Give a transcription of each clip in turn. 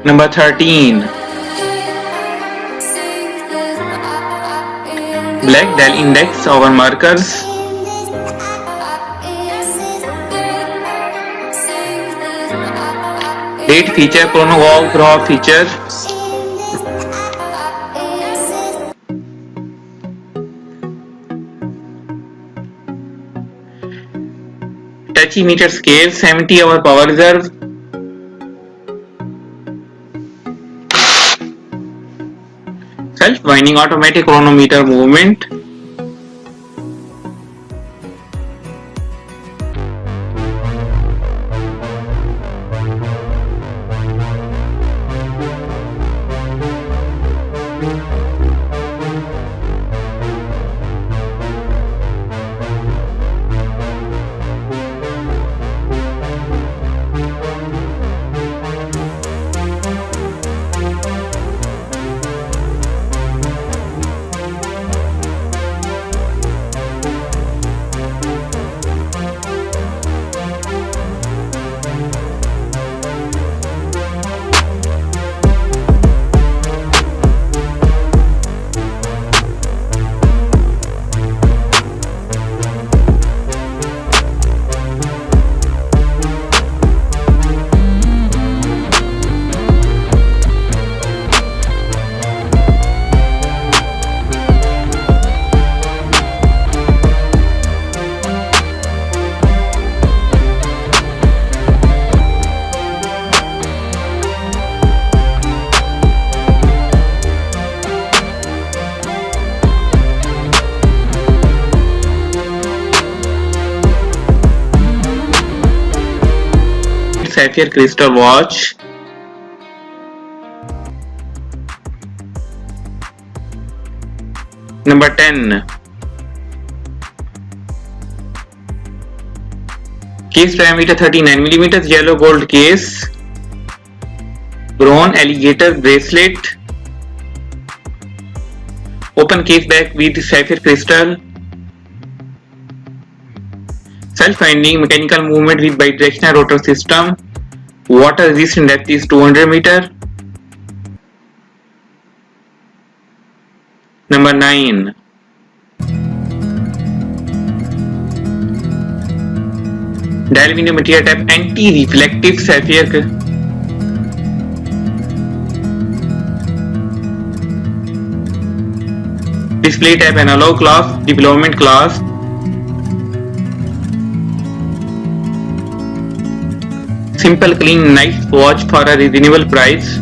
Number 13. Black dial index over markers. Date feature, chronograph feature. Tachymeter scale, 70-hour power reserve. Self-winding automatic chronometer movement. Sapphire crystal watch. Number 10. Case diameter 39mm, yellow gold case. Bronze alligator bracelet. Open case back with sapphire crystal. Self-winding mechanical movement with bidirectional rotor system. Water resistant depth is 200 meter. Number 9. Dial window material type anti-reflective sapphire. Display type analog class, development class. Simple, clean, nice watch for a reasonable price.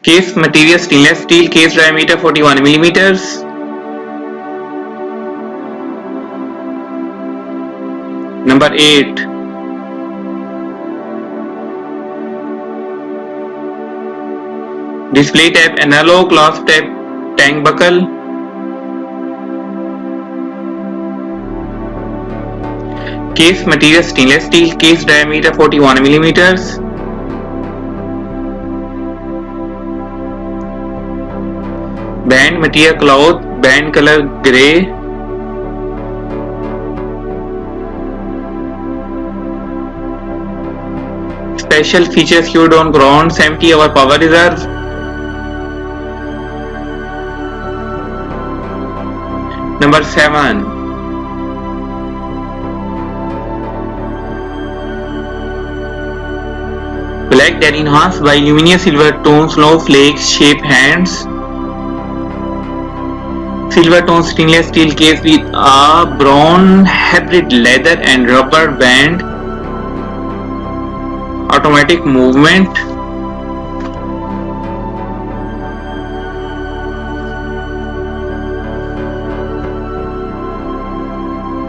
Case material stainless steel, case diameter 41mm. Number 8. Display type analog, clasp type tank buckle. Case material stainless steel, case diameter 41mm. Band material cloth, band color grey. Special features cued on ground, 70-hour power reserve. Number 7. Black dial enhanced by luminous silver tone snowflake shape hands. Silver tone stainless steel case with a brown hybrid leather and rubber band. Automatic movement.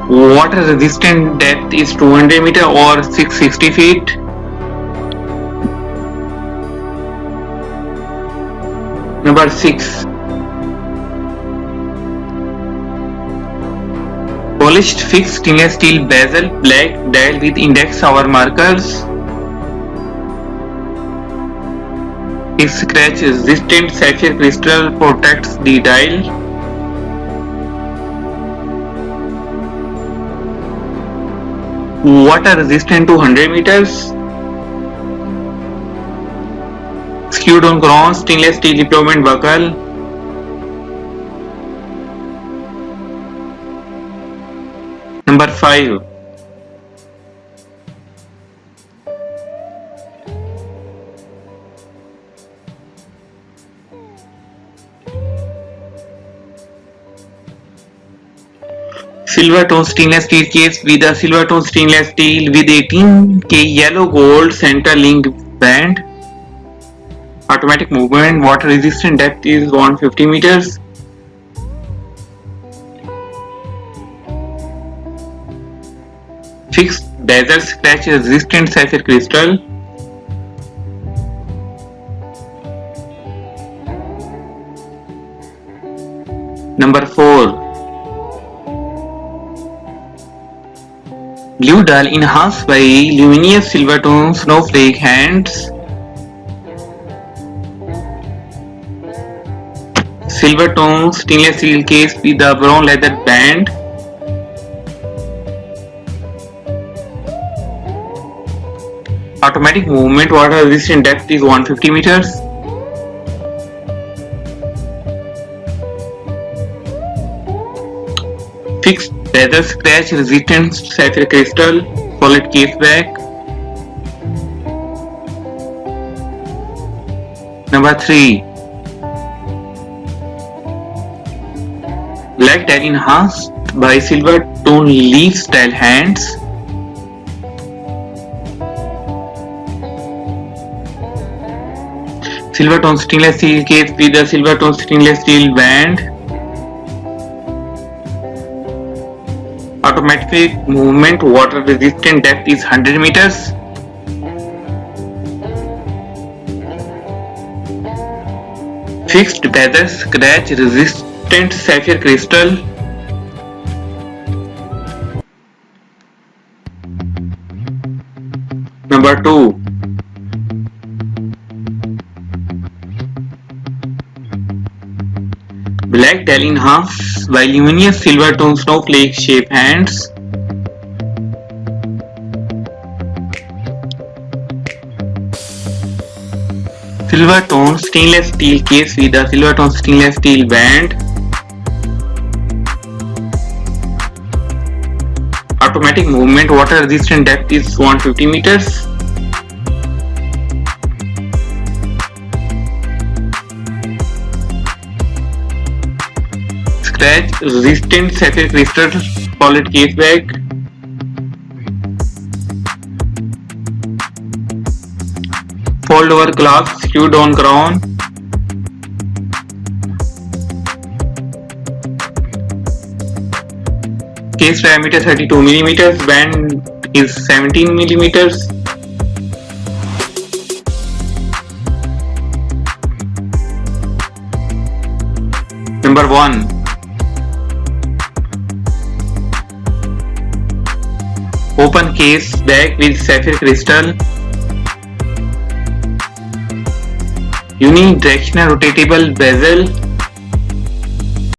Water resistant depth is 200 meter or 660 feet. Number 6. Polished fixed stainless steel bezel, black dial with index hour markers. Scratch resistant sapphire crystal protects the dial. water resistant to 100 meters. Skewed on crown stainless steel deployment buckle. Number 5. Silver tone stainless steel case with a silver tone stainless steel with 18K yellow gold center link band. Automatic movement, water resistant, depth is 150 meters. Fixed bezel scratch resistant sapphire crystal. Number 4. Blue dial enhanced by luminous silver tone snowflake hands. Silver tone stainless steel case with a brown leather band. Automatic movement, water resistant, depth is 150 meters. Fixed bezel scratch resistant sapphire crystal, solid case back. Number 3. Black dial enhanced by silver tone leaf style hands. Silver tone stainless steel case with a silver tone stainless steel band. Automatic movement, water resistant, depth is 100 meters. Fixed bezel scratch resistant sapphire crystal. Number 2. Black dial enhanced by luminous silver tone snowflake shape hands. Silver tone stainless steel case with a silver tone stainless steel band. Automatic movement, water resistant, depth is 150 meters. Scratch resistant sapphire crystal, solid case back. Fold over clasp, skewed on crown. Case diameter 32 millimeters, band is 17 millimeters. Number 1. Open case back with sapphire crystal. Unidirectional rotatable bezel.